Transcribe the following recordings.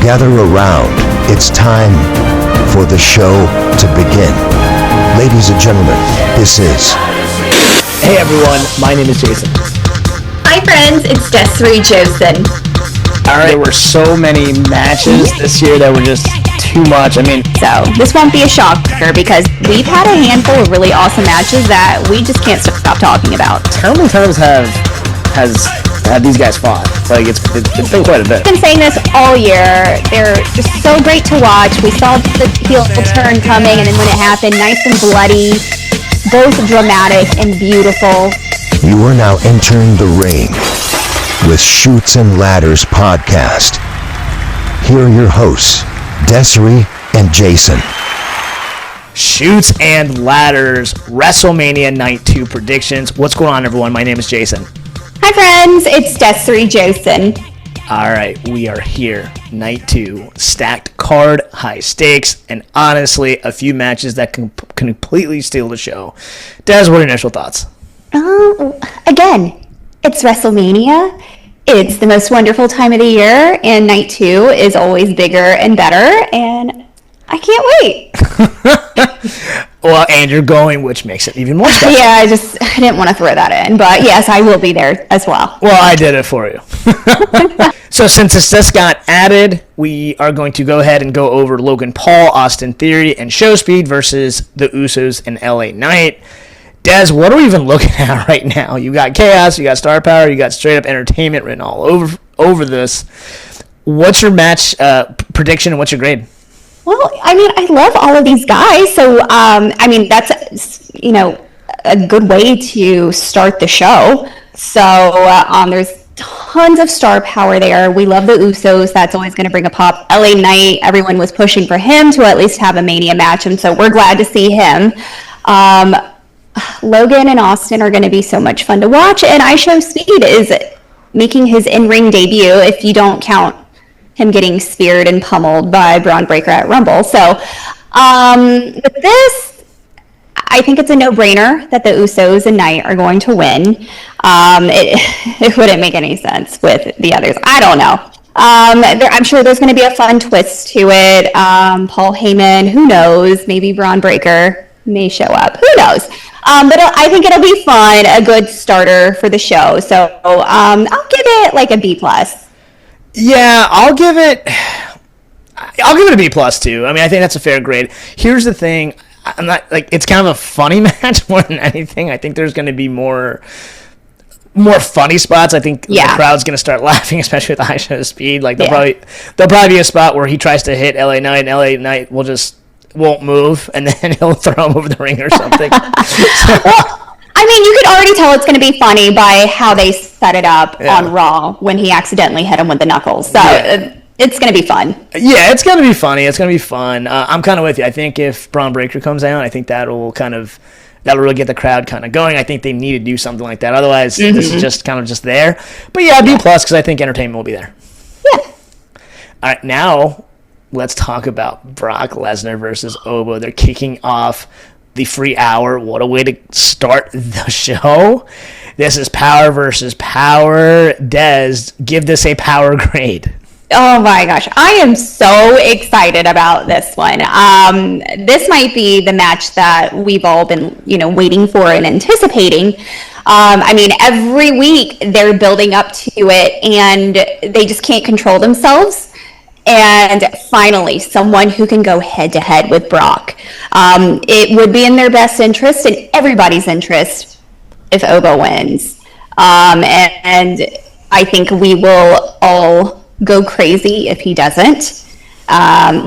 gather around. It's time for the show to begin. Ladies and gentlemen, this is... Hey everyone, my name is Jason. Hi friends, it's WrestleMania. Alright, there were so many matches this year that were just too much. So this won't be a shocker because we've had a handful of really awesome matches that we just can't stop talking about. How many times have these guys fought? Like, it's been quite a bit. I've been saying this all year. They're just so great to watch. We saw the heel turn coming, and then when it happened, nice and bloody, both dramatic and beautiful. You are now entering the ring with Chutes and Ladders podcast. Here are your hosts, Desiree and Jason. Chutes and Ladders, WrestleMania Night 2 predictions. What's going on, everyone? My name is Jason. Hi friends, it's Desiree Jason. Alright, we are here. Night 2. Stacked card, high stakes, and honestly, a few matches that can completely steal the show. Des, what are your initial thoughts? Again, it's WrestleMania. It's the most wonderful time of the year, and Night 2 is always bigger and better, and I can't wait. Well, and you're going, which makes it even more special. Yeah, I didn't want to throw that in, but yes, I will be there as well. Well, I did it for you. So since this just got added, we are going to go ahead and go over Logan Paul, Austin Theory, and Show Speed versus the Usos and LA Knight. Des, what are we even looking at right now? You got chaos, you got star power, you got straight up entertainment written all over this. What's your match prediction and what's your grade? Well, I love all of these guys, so that's a good way to start the show. So there's tons of star power there. We love the Usos. That's always going to bring a pop. LA Knight, everyone was pushing for him to at least have a Mania match, and so we're glad to see him. Logan and Austin are going to be so much fun to watch, and Show Speed is making his in-ring debut, if you don't count him getting speared and pummeled by Braun Breaker at Rumble. So with this, I think it's a no-brainer that the Usos and Knight are going to win. It wouldn't make any sense with the others. I don't know. I'm sure there's going to be a fun twist to it. Paul Heyman, who knows? Maybe Braun Breaker may show up. Who knows? But I think it'll be fun, a good starter for the show. So I'll give it like a B+. Yeah, I'll give it a B+ too. I think that's a fair grade. Here's the thing. I'm not it's kind of a funny match more than anything. I think there's going to be more funny spots. I think the crowd's going to start laughing, especially with the high Show Speed. There'll probably be a spot where he tries to hit LA Knight, and LA Knight won't move, and then he'll throw him over the ring or something. Well, you could already tell it's going to be funny by how they set it up on Raw when he accidentally hit him with the knuckles. So it's going to be fun. Yeah, it's going to be funny. It's going to be fun. I'm kind of with you. I think if Braun Breaker comes out, I think that'll really get the crowd kind of going. I think they need to do something like that. Otherwise, this is just kind of just there. But yeah, B+ because I think entertainment will be there. Yeah. All right, now let's talk about Brock Lesnar versus Obo. They're kicking off the free hour. What a way to start the show. This is power versus power. Des, give this a power grade. Oh my gosh, I am so excited about this one. This might be the match that we've all been, waiting for and anticipating. Every week they're building up to it and they just can't control themselves. And finally, someone who can go head-to-head with Brock. It would be in their best interest and everybody's interest if Obo wins. And I think we will all go crazy if he doesn't.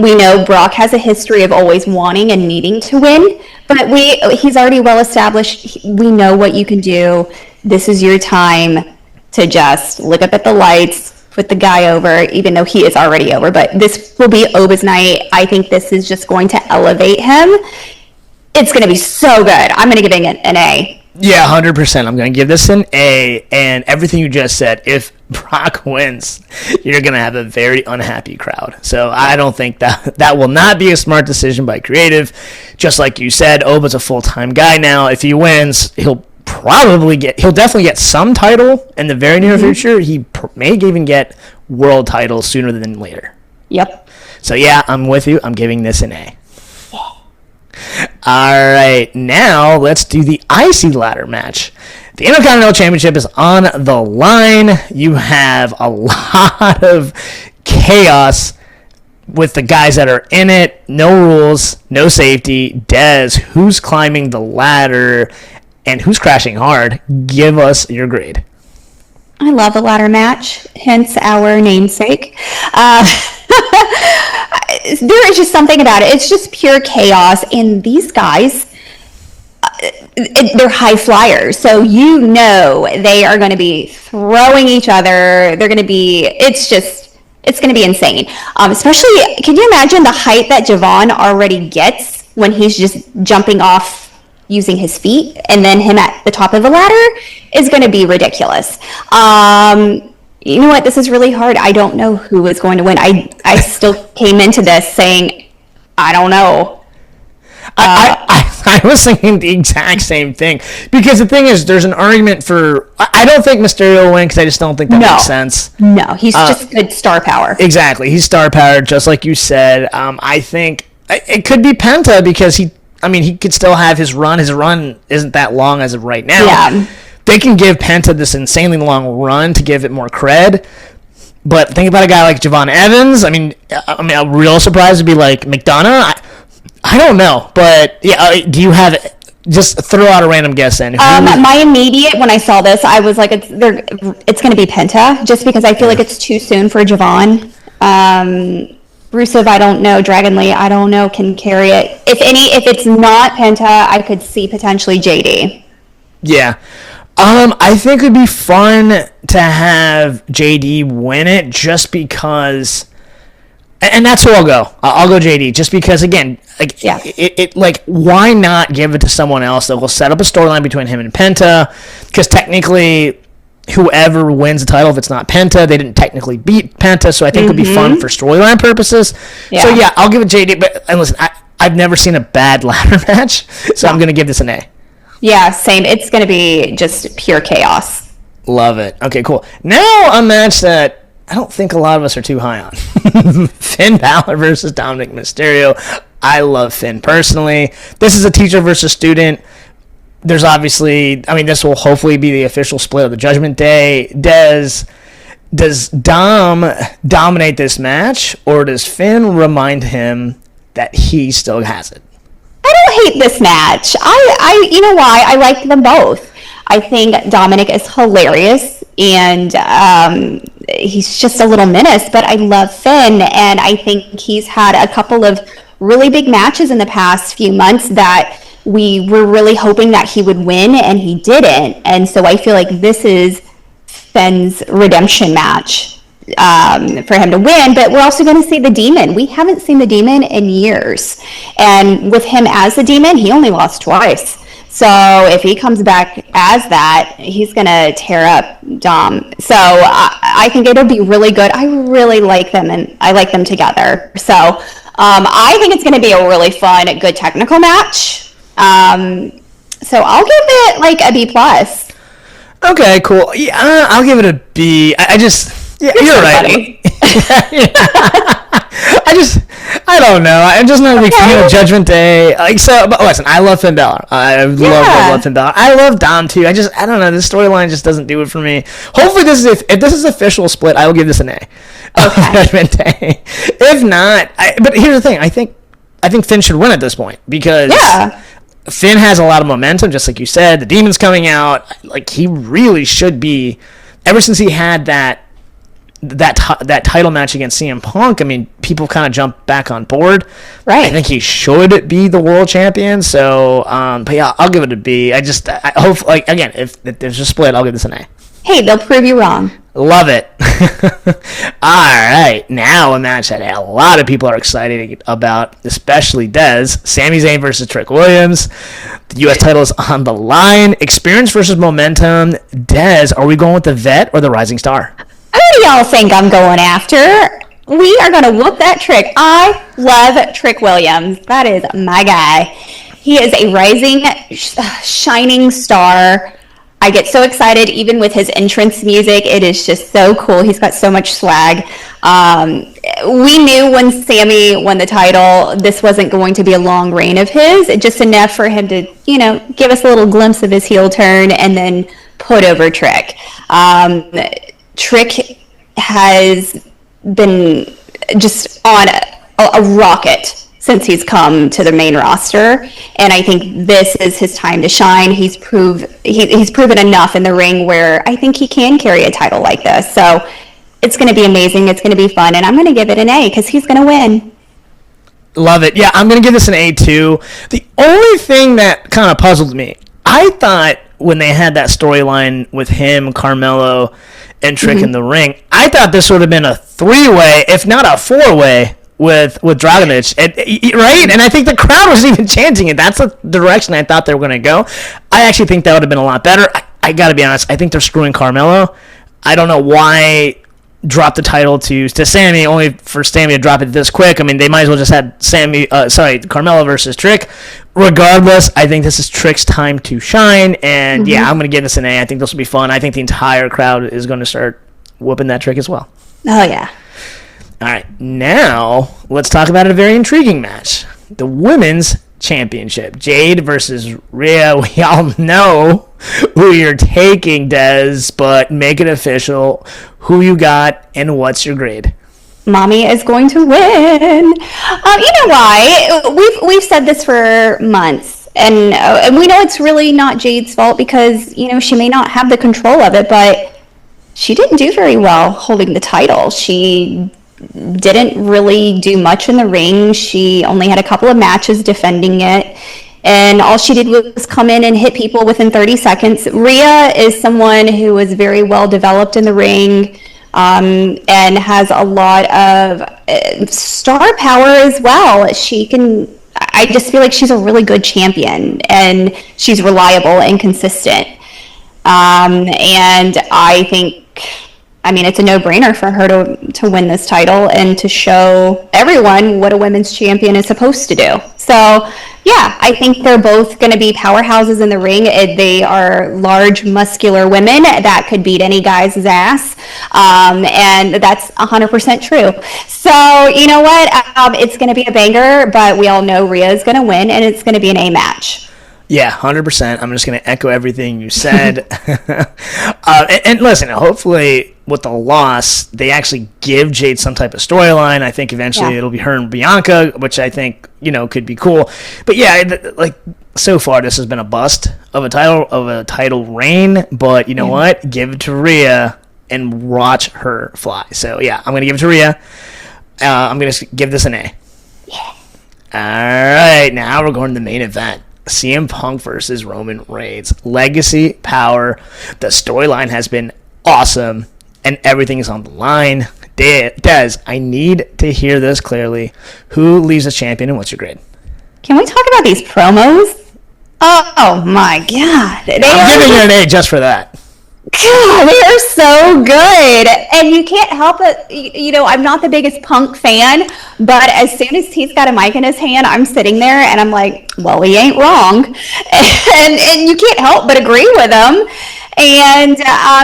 We know Brock has a history of always wanting and needing to win, but he's already well established. We know what you can do. This is your time to just look up at the lights, put the guy over, even though he is already over. But this will be Obo's night. I think this is just going to elevate him. It's going to be so good. I'm going to give it an A. Yeah, 100%. I'm going to give this an A. And everything you just said, if Brock wins, you're going to have a very unhappy crowd. So I don't think that will not be a smart decision by creative. Just like you said, Obo's a full-time guy now. If he wins, he'll definitely get some title in the very near future. He may even get world title sooner than later. Yep. So yeah, I'm with you. I'm giving this an A. All right, now let's do the IC ladder match. The Intercontinental Championship is on the line. You have a lot of chaos with the guys that are in it. No rules, no safety. Dez, who's climbing the ladder and who's crashing hard? Give us your grade. I love a ladder match, hence our namesake. There is just something about it. It's just pure chaos. And these guys, they're high flyers. So you know they are going to be throwing each other. They're going to be, it's going to be insane. Especially, can you imagine the height that Javon already gets when he's just jumping off using his feet, and then him at the top of the ladder is going to be ridiculous. You know what? This is really hard. I don't know who is going to win. I still came into this saying, I don't know. I was thinking the exact same thing, because the thing is, there's an argument for. I don't think Mysterio will win, because I just don't think that makes sense. No, he's just good star power. Exactly, he's star power, just like you said. I think it could be Penta, because he could still have his run. His run isn't that long as of right now. Yeah. They can give Penta this insanely long run to give it more cred. But think about a guy like Javon Evans. I mean, a real surprise would be like McDonough. I don't know, but yeah. Do you have just throw out a random guess then? My immediate, when I saw this, I was like, it's going to be Penta, just because I feel like it's too soon for Javon. Rusev, I don't know. Dragon Lee, I don't know, can carry it. If it's not Penta, I could see potentially JD. Yeah. I think it would be fun to have JD win it, just because, and that's who I'll go. I'll go JD, just because, again, why not give it to someone else that will set up a storyline between him and Penta? Because technically, whoever wins the title, if it's not Penta, they didn't technically beat Penta, so I think it would be fun for storyline purposes. Yeah. So yeah, I'll give it JD, but and listen, I've never seen a bad ladder match, so I'm going to give this an A. Yeah, same. It's going to be just pure chaos. Love it. Okay, cool. Now a match that I don't think a lot of us are too high on. Finn Balor versus Dominic Mysterio. I love Finn personally. This is a teacher versus student. There's obviously, this will hopefully be the official split of the Judgment Day. Does Dom dominate this match, or does Finn remind him that he still has it? I don't hate this match. You know why? I like them both. I think Dominic is hilarious, and he's just a little menace, but I love Finn, and I think he's had a couple of really big matches in the past few months that we were really hoping that he would win, and he didn't. And so I feel like this is Finn's redemption match for him to win. But we're also going to see the Demon. We haven't seen the Demon in years. And with him as the Demon, he only lost twice. So if he comes back as that, he's going to tear up Dom. So I think it'll be really good. I really like them, and I like them together. So I think it's going to be a really fun, good technical match. So I'll give it like a B+. Okay, cool. Yeah, I'll give it a B. You're right. I don't know. I'm just not a big fan of Judgment Day. But listen, I love Finn Balor. I love Finn Balor. I love Dom too. I don't know. This storyline just doesn't do it for me. Hopefully, if this is official split, I will give this an A. Okay. Judgment Day. If not, but here's the thing. I think Finn should win at this point, because Finn has a lot of momentum, just like you said. The Demon's coming out. Like, he really should be. Ever since he had that title match against CM Punk, people kind of jumped back on board. Right. I think he should be the world champion. So, but yeah, I'll give it a B. I hope, again, if there's a split, I'll give this an A. Hey, they'll prove you wrong. Love it. All right, now a match that a lot of people are excited about, especially Dez. Sami Zayn versus Trick Williams. The U.S. title is on the line. Experience versus momentum. Dez, are we going with the vet or the rising star? Who do y'all think I'm going after? We are going to whoop that Trick. I love Trick Williams. That is my guy. He is a rising, shining star. I get so excited even with his entrance music. It is just so cool. He's got so much swag. We knew when Sammy won the title, this wasn't going to be a long reign of his. Just enough for him to, give us a little glimpse of his heel turn and then put over Trick. Trick has been just on a rocket since he's come to the main roster, and I think this is his time to shine. He's proven enough in the ring where I think he can carry a title like this. So it's going to be amazing. It's going to be fun, and I'm going to give it an A because he's going to win. Love it. Yeah, I'm going to give this an A too. The only thing that kind of puzzled me, I thought when they had that storyline with him, Carmelo, and Trick in the ring, I thought this would have been a 3-way, if not a 4-way, with Dragunov, right? And I think the crowd was even chanting it. That's the direction I thought they were going to go. I actually think that would have been a lot better. I got to be honest. I think they're screwing Carmelo. I don't know why drop the title to Sammy, only for Sammy to drop it this quick. I mean, they might as well just had Carmelo versus Trick. Regardless, I think this is Trick's time to shine. And yeah, I'm going to give this an A. I think this will be fun. I think the entire crowd is going to start whooping that Trick as well. Oh, yeah. All right, now let's talk about a very intriguing match. The Women's Championship. Jade versus Rhea. We all know who you're taking, Des, but make it official. Who you got and what's your grade? Mommy is going to win. You know why? We've said this for months, and we know it's really not Jade's fault because, she may not have the control of it, but she didn't do very well holding the title. She didn't really do much in the ring. She only had a couple of matches defending it, and all she did was come in and hit people within 30 seconds. Rhea is someone who is very well developed in the ring, and has a lot of star power as well. I just feel like she's a really good champion, and she's reliable and consistent. And I think, it's a no-brainer for her to win this title and to show everyone what a women's champion is supposed to do. So, yeah, I think they're both going to be powerhouses in the ring. They are large, muscular women that could beat any guy's ass, and that's 100% true. So, you know what? It's going to be a banger, but we all know Rhea is going to win, and it's going to be an A match. Yeah, 100%. I'm just going to echo everything you said. And listen, hopefully with the loss, they actually give Jade some type of storyline. I think eventually it'll be her and Bianca, which I think, could be cool. But yeah, so far this has been a bust of a title reign. But you know what? Give it to Rhea and watch her fly. So yeah, I'm going to give it to Rhea. I'm going to give this an A. Yeah. All right, now we're going to the main event. CM Punk versus Roman Reigns. Legacy, power. The storyline has been awesome, and everything is on the line. Des, I need to hear this clearly. Who leaves as champion, and what's your grade? Can we talk about these promos? Oh my God. I'm giving you an A just for that. God, they are so good. And you can't help it. I'm not the biggest Punk fan, but as soon as he's got a mic in his hand, I'm sitting there and I'm like, well, he ain't wrong. And you can't help but agree with him. And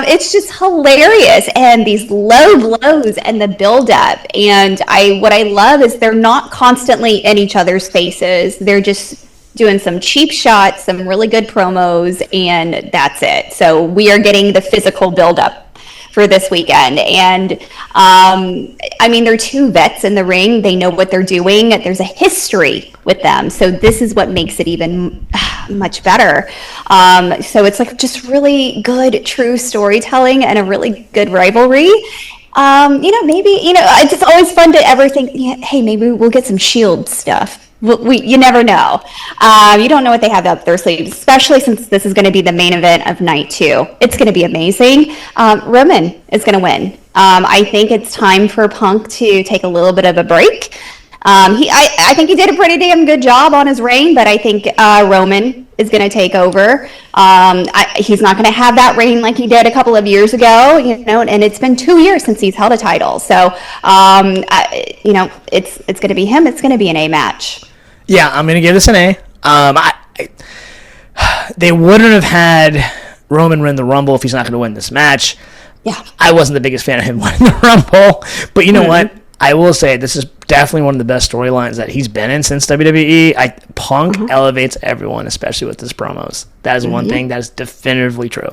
it's just hilarious. And these low blows and the buildup. And what I love is they're not constantly in each other's faces. They're just doing some cheap shots, some really good promos, and that's it. So we are getting the physical buildup for this weekend. And they're two vets in the ring. They know what they're doing. There's a history with them. So this is what makes it even much better. So it's like just really good, true storytelling and a really good rivalry. It's just always fun to ever think, hey, maybe we'll get some Shield stuff. You never know. You don't know what they have up their sleeves, especially since this is going to be the main event of night 2. It's going to be amazing. Roman is going to win. I think it's time for Punk to take a little bit of a break. I think he did a pretty damn good job on his reign, but I think Roman is going to take over. He's not going to have that reign like he did a couple of years ago, and it's been 2 years since he's held a title. So, it's going to be him. It's going to be an A match. Yeah, I'm going to give this an A. They wouldn't have had Roman win the Rumble if he's not going to win this match. Yeah. I wasn't the biggest fan of him winning the Rumble, but you know what? I will say this is definitely one of the best storylines that he's been in since WWE. Punk elevates everyone, especially with his promos. That is one thing that is definitively true.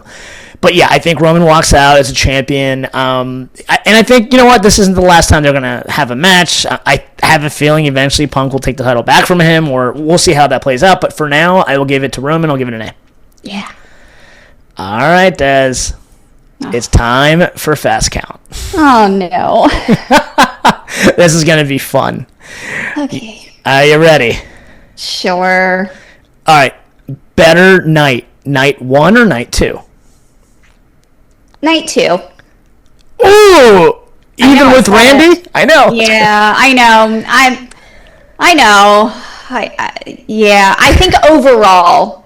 But yeah, I think Roman walks out as a champion. And I think, you know what? This isn't the last time they're going to have a match. I have a feeling eventually Punk will take the title back from him, or we'll see how that plays out. But for now, I will give it to Roman. I'll give it an A. Yeah. All right, Des. It's time for Fast Count. Oh, no. This is going to be fun. Okay. Are you ready? Sure. All right. Better night. Night 1 or night 2? Night 2. Ooh! Even with Randy? I know. Yeah, I know. I know. I think overall...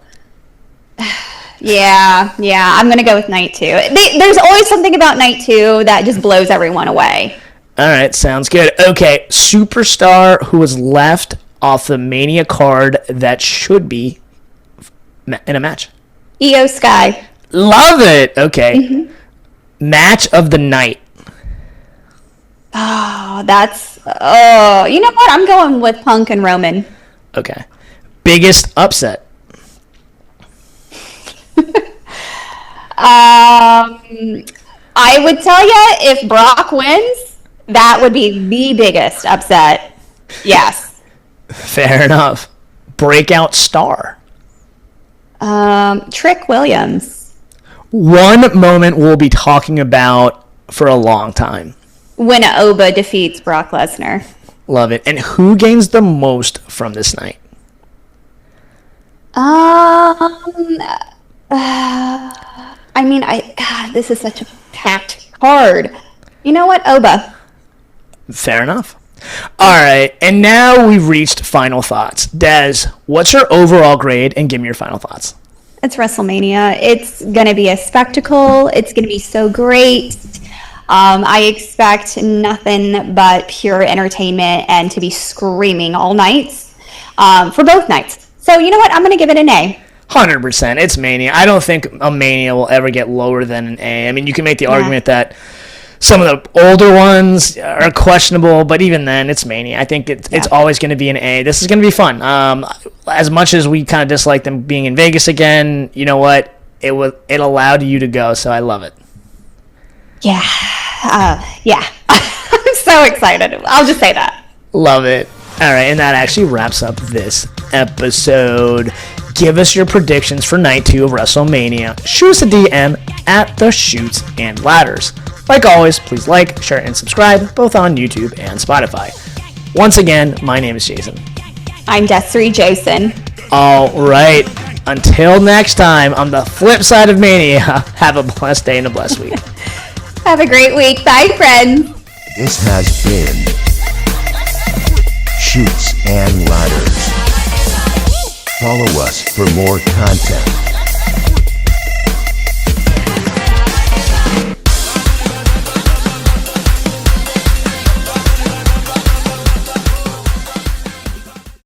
Yeah, I'm going to go with night 2. There's always something about night 2 that just blows everyone away. All right, sounds good. Okay, superstar who was left off the Mania card that should be in a match. Io Sky. Love it. Okay. Match of the night. Oh, you know what? I'm going with Punk and Roman. Okay. Biggest upset. I would tell you if Brock wins, that would be the biggest upset. Yes. Fair enough. Breakout star. Trick Williams. One moment we'll be talking about for a long time. When Oba defeats Brock Lesnar. Love it. And who gains the most from this night? God, this is such a packed card. You know what? Oba. Fair enough. All right, and now we've reached final thoughts. Des, what's your overall grade, and give me your final thoughts. It's WrestleMania. It's going to be a spectacle. It's going to be so great. I expect nothing but pure entertainment and to be screaming all night for both nights. So you know what? I'm going to give it an A. 100%. It's Mania. I don't think a Mania will ever get lower than an A. I mean, you can make the argument that some of the older ones are questionable, but even then, it's Mania. I think it's always going to be an A. This is going to be fun. As much as we kind of dislike them being in Vegas again, you know what? It allowed you to go, so I love it. Yeah. I'm so excited. I'll just say that. Love it. All right, and that actually wraps up this episode. Give us your predictions for night 2 of WrestleMania. Shoot us a DM at the Shoots and Ladders. Like always, please like, share, and subscribe, both on YouTube and Spotify. Once again, my name is Jason. I'm Desiree Jason. All right. Until next time, on the flip side of Mania, have a blessed day and a blessed week. Have a great week. Bye, friends. This has been Shoots and Ladders. Follow us for more content.